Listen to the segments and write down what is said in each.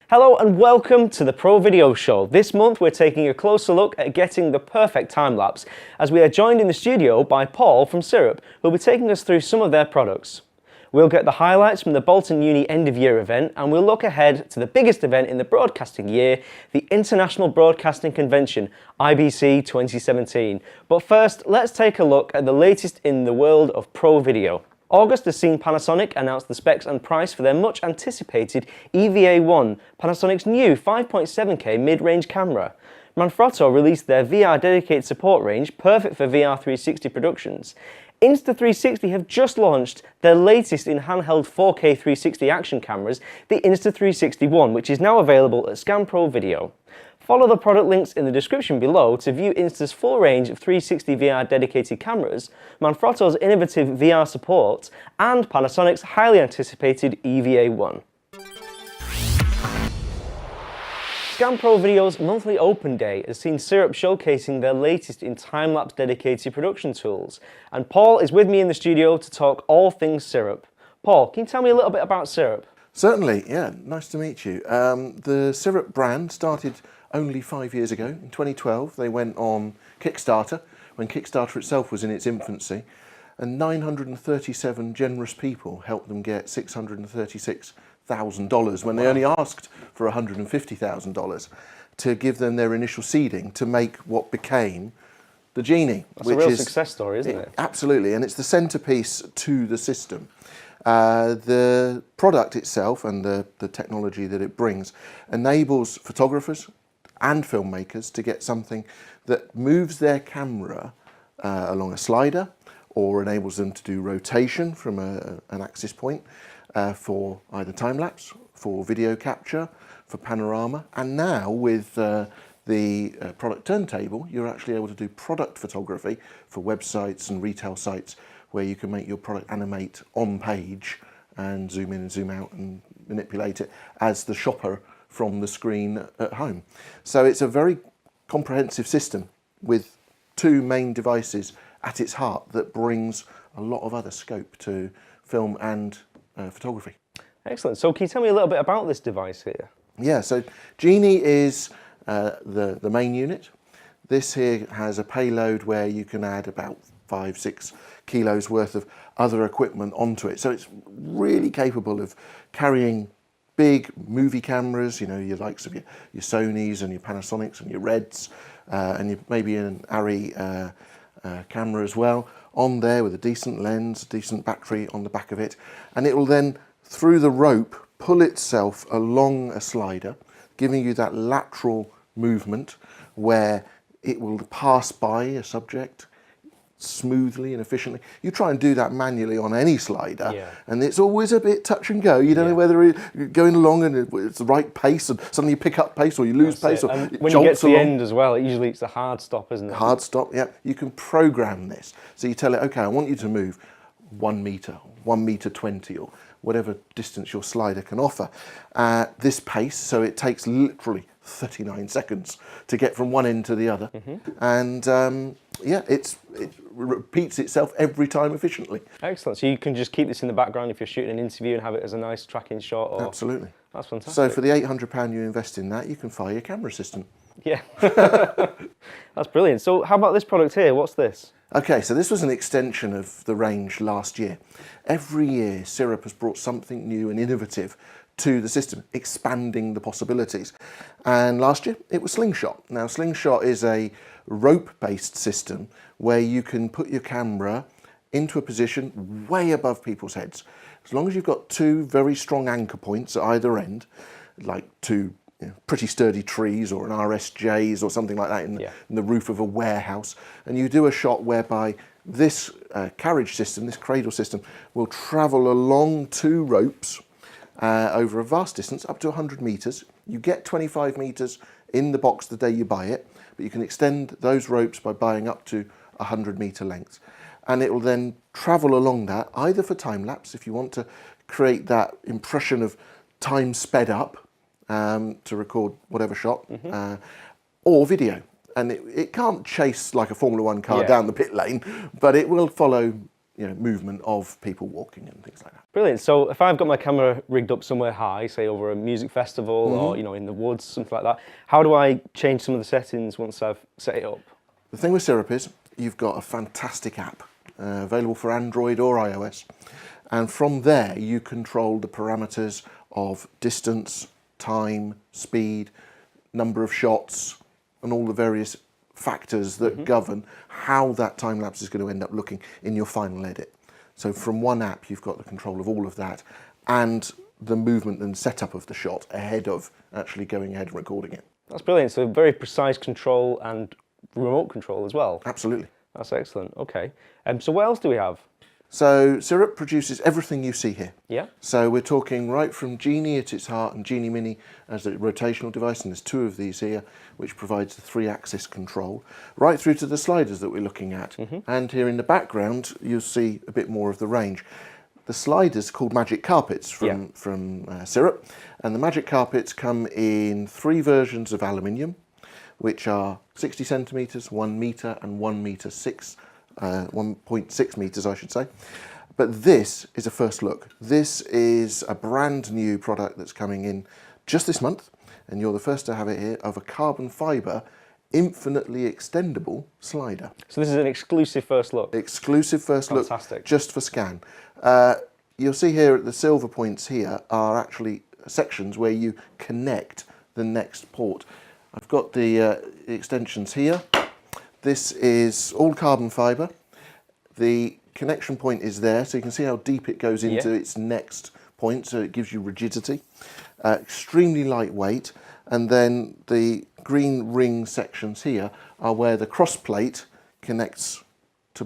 Hello and welcome to the Pro Video Show. This month we're taking a closer look at getting the perfect time-lapse as we are joined in the studio by Paul from Syrp, who'll be taking us through some of their products. We'll get the highlights from the Bolton Uni end-of-year event and we'll look ahead to the biggest event in the broadcasting year, the International Broadcasting Convention, IBC 2017. But first, let's take a look at the latest in the world of Pro Video. August has seen Panasonic announce the specs and price for their much anticipated EVA1, Panasonic's new 5.7K mid-range camera. Manfrotto released their VR dedicated support range, perfect for VR 360 productions. Insta360 have just launched their latest in handheld 4K 360 action cameras, the Insta360 One, which is now available at Scan Pro Video. Follow the product links in the description below to view Insta's full range of 360 VR dedicated cameras, Manfrotto's innovative VR support, and Panasonic's highly anticipated EVA1. Scan Pro Video's monthly open day has seen Syrp showcasing their latest in time-lapse dedicated production tools, and Paul is with me in the studio to talk all things Syrp. Paul, can you tell me a little bit about Syrp? Certainly, yeah, nice to meet you. The Syrp brand started only 5 years ago. In 2012, they went on Kickstarter, when Kickstarter itself was in its infancy, and 937 generous people helped them get $636,000 when they only asked for $150,000 to give them their initial seeding to make what became the Genie. That's a real success story, isn't it? Absolutely, and it's the centerpiece to the system. The product itself and the technology that it brings enables photographers and filmmakers to get something that moves their camera along a slider or enables them to do rotation from an axis point for either time-lapse, for video capture, for panorama, and now with the product turntable, you're actually able to do product photography for websites and retail sites where you can make your product animate on page and zoom in and zoom out and manipulate it as the shopper from the screen at home. So it's a very comprehensive system with two main devices at its heart that brings a lot of other scope to film and photography. Excellent. So can you tell me a little bit about this device here? Yeah, so Genie is the main unit. This here has a payload where you can add about 5-6 kilos worth of other equipment onto it. So it's really capable of carrying big movie cameras, you know, your likes of your Sonys and your Panasonics and your Reds, and maybe an ARRI camera as well, on there with a decent lens, decent battery on the back of it. And it will then, through the rope, pull itself along a slider, giving you that lateral movement where it will pass by a subject smoothly and efficiently. You try and do that manually on any slider, and it's always a bit touch and go. You don't know whether you're going along and it's the right pace, and suddenly you pick up pace or you lose pace. Or when you get to the end as well, usually it's a hard stop, isn't it? Hard stop, yeah. You can program this. So you tell it, okay, I want you to move 1 meter, 1.20 m, or whatever distance your slider can offer. This pace, so it takes literally 39 seconds to get from one end to the other. And yeah, it repeats itself every time efficiently. Excellent. So you can just keep this in the background if you're shooting an interview and have it as a nice tracking shot? Or... Absolutely. That's fantastic. So for the £800 you invest in that, you can fire your camera system. Yeah. That's brilliant. So how about this product here? What's this? Okay, so this was an extension of the range last year. Every year, Syrp has brought something new and innovative to the system, expanding the possibilities. And last year, it was Slingshot. Now, Slingshot is a rope-based system where you can put your camera into a position way above people's heads. As long as you've got two very strong anchor points at either end, like two pretty sturdy trees or an RSJs or something like that in the roof of a warehouse, and you do a shot whereby this carriage system, this cradle system, will travel along two ropes over a vast distance, up to 100 meters. You get 25 meters in the box the day you buy it, but you can extend those ropes by buying up to 100-meter lengths. And it will then travel along that, either for time-lapse, if you want to create that impression of time sped up to record whatever shot, or video. And it can't chase like a Formula One car down the pit lane, but it will follow movement of people walking and things like that. Brilliant. So if I've got my camera rigged up somewhere high, say over a music festival or in the woods, something like that, how do I change some of the settings once I've set it up? The thing with Syrp is you've got a fantastic app available for Android or iOS, and from there you control the parameters of distance, time, speed, number of shots, and all the various factors that govern how that time lapse is going to end up looking in your final edit. So from one app you've got the control of all of that and the movement and setup of the shot ahead of actually going ahead and recording it. That's brilliant. So very precise control and remote control as well. Absolutely. That's excellent. Okay. So what else do we have? So Syrp produces everything you see here. Yeah. So we're talking right from Genie at its heart and Genie Mini as a rotational device, and there's two of these here, which provides the 3-axis control, right through to the sliders that we're looking at. And here in the background, you'll see a bit more of the range. The sliders called Magic Carpets from Syrp, and the Magic Carpets come in 3 versions of aluminium, which are 60 centimetres, 1 metre, and 1 metre 1.6 metres, I should say. But this is a first look. This is a brand new product that's coming in just this month, and you're the first to have it here, of a carbon fibre, infinitely extendable slider. So this is an exclusive first look? Exclusive first look, just for scan. You'll see here at the silver points here are actually sections where you connect the next port. I've got the extensions here. This is all carbon fibre. The connection point is there, so you can see how deep it goes into its next point, so it gives you rigidity. Extremely lightweight, and then the green ring sections here are where the cross plate connects to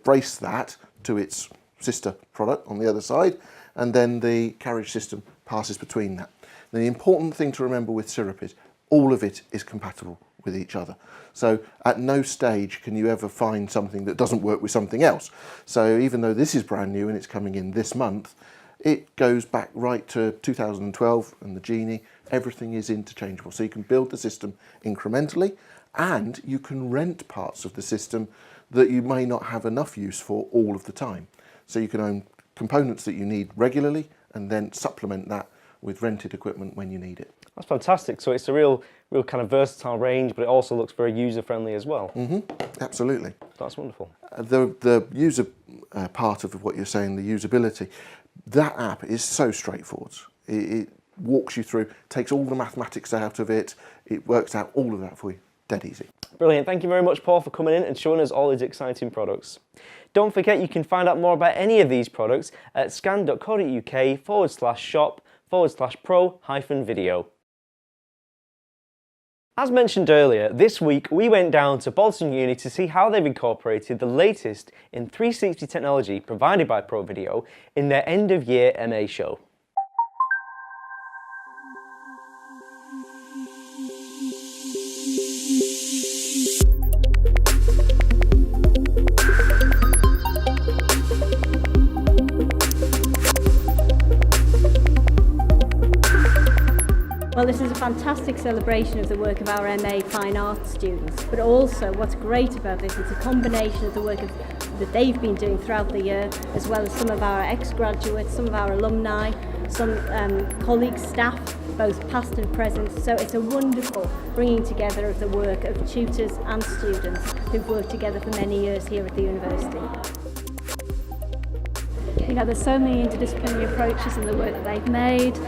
brace that to its sister product on the other side, and then the carriage system passes between that. Now, the important thing to remember with Syrp is all of it is compatible with each other. So at no stage can you ever find something that doesn't work with something else. So even though this is brand new and it's coming in this month, it goes back right to 2012 and the Genie. Everything is interchangeable. So you can build the system incrementally, and you can rent parts of the system that you may not have enough use for all of the time. So you can own components that you need regularly and then supplement that with rented equipment when you need it. That's fantastic. So it's a real kind of versatile range, but it also looks very user-friendly as well. Absolutely. That's wonderful. The user part of what you're saying, the usability, that app is so straightforward. It walks you through, takes all the mathematics out of it, it works out all of that for you. Dead easy. Brilliant. Thank you very much, Paul, for coming in and showing us all these exciting products. Don't forget you can find out more about any of these products at scan.co.uk/shop/pro-video. As mentioned earlier, this week we went down to Bolton Uni to see how they've incorporated the latest in 360 technology provided by Pro Video in their end-of-year MA show. Well, this is a fantastic celebration of the work of our MA Fine Arts students, but also what's great about this is a combination of the work that they've been doing throughout the year, as well as some of our ex-graduates, some of our alumni, some colleagues, staff, both past and present. So it's a wonderful bringing together of the work of tutors and students who've worked together for many years here at the university. You know, there's so many interdisciplinary approaches in the work that they've made,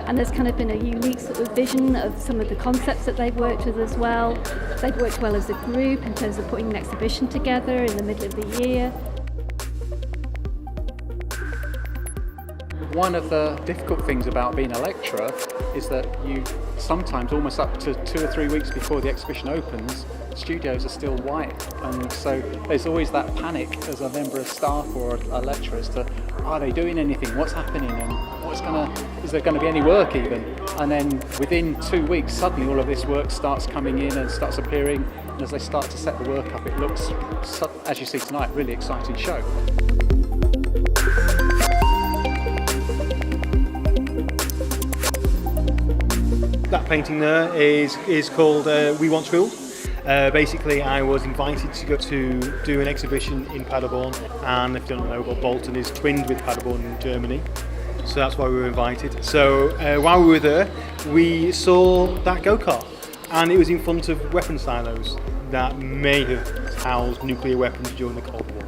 and there's kind of been a unique sort of vision of some of the concepts that they've worked with as well. They've worked well as a group in terms of putting an exhibition together in the middle of the year. One of the difficult things about being a lecturer is that you sometimes, almost up to 2 or 3 weeks before the exhibition opens, studios are still white, and so there's always that panic as a member of staff or a lecturer as to, are they doing anything, what's happening, and is there going to be any work even? And then within 2 weeks suddenly all of this work starts coming in and starts appearing, and as they start to set the work up, it looks, as you see tonight, really exciting show. That painting there is called We Want School. Basically, I was invited to go to do an exhibition in Paderborn, and if you don't know, but Bolton is twinned with Paderborn in Germany. So that's why we were invited. So while we were there, we saw that go-kart, and it was in front of weapon silos that may have housed nuclear weapons during the Cold War.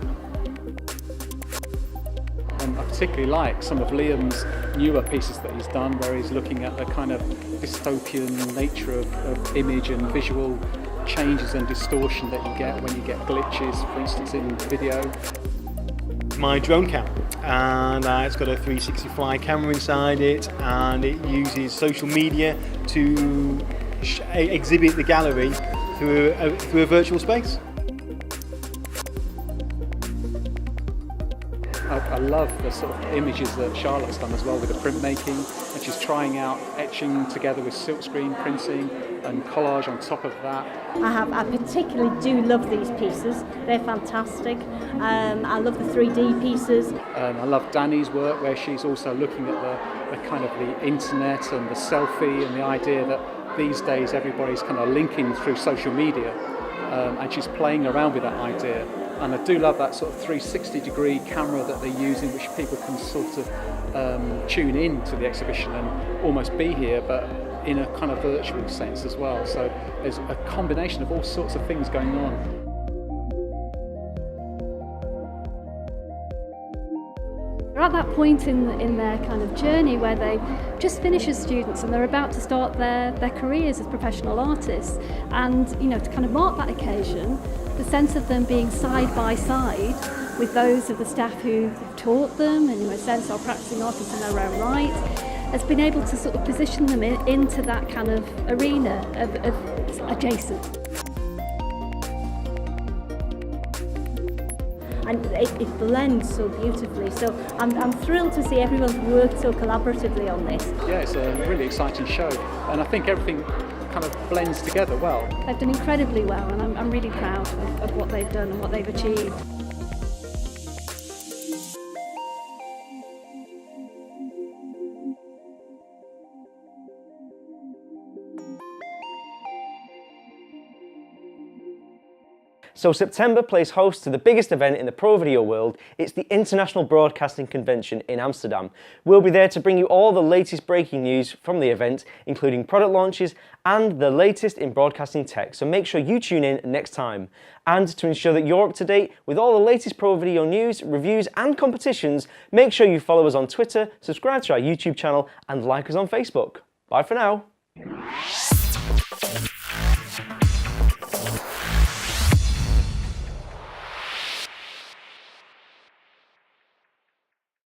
And I particularly like some of Liam's newer pieces that he's done, where he's looking at the kind of dystopian nature of image and visual changes and distortion that you get when you get glitches, for instance, in video. My drone cam, and it's got a 360 fly camera inside it, and it uses social media to exhibit the gallery through a virtual space. I love the sort of images that Charlotte's done as well with the printmaking, and she's trying out etching together with silkscreen printing and collage on top of that. I particularly do love these pieces. They're fantastic. I love the 3D pieces. I love Danny's work, where she's also looking at the kind of the internet and the selfie, and the idea that these days everybody's kind of linking through social media, and she's playing around with that idea. And I do love that sort of 360-degree camera that they're using, which people can sort of tune in to the exhibition and almost be here, but in a kind of virtual sense as well. So there's a combination of all sorts of things going on. They're at that point in their kind of journey where they just finished as students and they're about to start their careers as professional artists. And, you know, to kind of mark that occasion, the sense of them being side by side with those of the staff who taught them and, in a sense, are practicing artists in their own right, has been able to sort of position them into that kind of arena of adjacent. And it blends so beautifully. So I'm thrilled to see everyone's worked so collaboratively on this. Yeah, it's a really exciting show, and I think everything kind of blends together well. They've done incredibly well, and I'm really proud of what they've done and what they've achieved. So September plays host to the biggest event in the pro video world. It's the International Broadcasting Convention in Amsterdam. We'll be there to bring you all the latest breaking news from the event, including product launches and the latest in broadcasting tech. So make sure you tune in next time. And to ensure that you're up to date with all the latest pro video news, reviews and competitions, make sure you follow us on Twitter, subscribe to our YouTube channel and like us on Facebook. Bye for now.